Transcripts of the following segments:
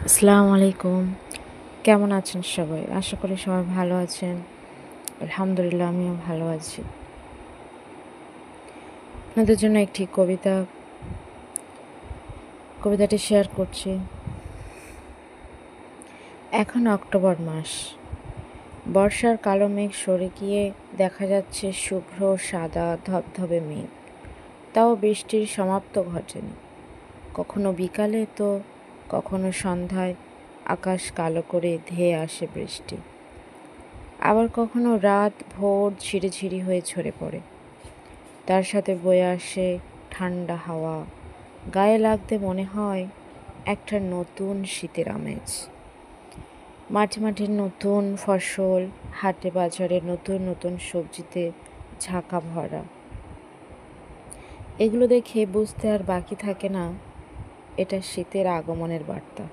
আসসালামু আলাইকুম। কেমন আছেন সবাই? আশা করি সবাই ভালো আছেন। আলহামদুলিল্লাহ আমিও ভালো আছি। আপনাদের জন্য একটি কবিতাটি শেয়ার করছি। এখন অক্টোবর মাস। বর্ষার কালো মেঘ সরে গিয়ে দেখা যাচ্ছে শুভ্র সাদা ধবধবে মেঘ। তাও বৃষ্টির সমাপ্ত ঘটেনি। কখনো বিকালে তো কখনো সন্ধ্যায় আকাশ কালো করে ধেয়ে আসে বৃষ্টি। আবার কখনো রাত ভোর ঝিরিঝিরি হয়ে ঝরে পড়ে। তার সাথে বয়ে আসে ঠান্ডা হাওয়া। গায়ে লাগতে মনে হয় একটা নতুন শীতের আমেজ। মাঠে মাঠে নতুন ফসল, হাটে বাজারে নতুন নতুন সবজিতে ঝাঁকা ভরা। এগুলো দেখে বুঝতে আর বাকি থাকে না এটা শীতের আগমনের বার্তা।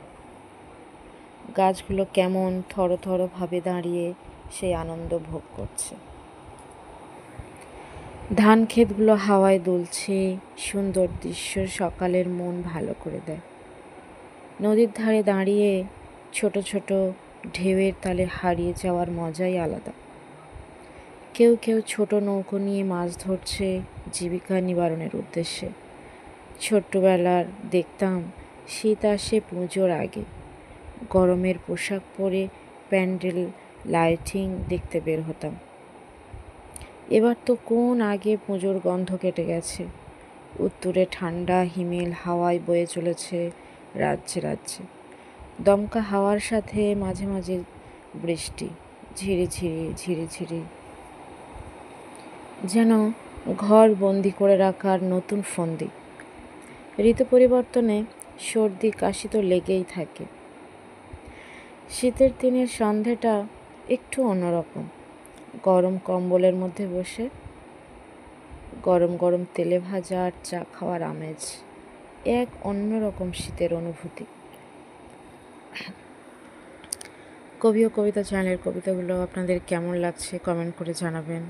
গাছগুলো কেমন থরথরভাবে দাঁড়িয়ে সেই আনন্দ ভোগ করছে। ধান ক্ষেতগুলো হাওয়ায় দুলছে, সুন্দর দৃশ্য সকালের মন ভালো করে দেয়। নদীর ধারে দাঁড়িয়ে ছোট ছোট ঢেউয়ের তালে হারিয়ে যাওয়ার মজাই আলাদা। কেউ কেউ ছোট নৌকো নিয়ে মাছ ধরছে জীবিকা নিবারণের উদ্দেশ্যে। ছোট্টবেলার দেখতাম শীত আসে পুজোর আগে। গরমের পোশাক পরে প্যান্ডেল লাইটিং দেখতে বের হতাম। এবার তো কোন আগে পুজোর গন্ধ কেটে গেছে। উত্তরে ঠান্ডা হিমেল হাওয়ায় বয়ে চলেছে রাজ্যে রাজ্যে। দমকা হাওয়ার সাথে মাঝে মাঝে বৃষ্টি, ঝিরিঝিরি ঝিরিঝিরি। যেন ঘর বন্দি করে রাখার নতুন ফন্দি। ঋতু পরিবর্তনে সর্দি কাশি তো লেগেই থাকে। শীতের দিনের সন্ধেটা একটু অন্যরকম। গরম কম্বলের মধ্যে বসে গরম গরম তেলে ভাজা আর চা খাওয়ার আমেজ এক অন্যরকম শীতের অনুভূতি। কবি ও কবিতা চ্যানেলের কবিতাগুলো আপনাদের কেমন লাগছে কমেন্ট করে জানাবেন।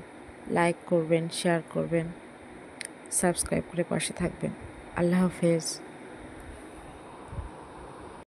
লাইক করবেন, শেয়ার করবেন, সাবস্ক্রাইব করে পাশে থাকবেন। আল্লাহ হাফেজ।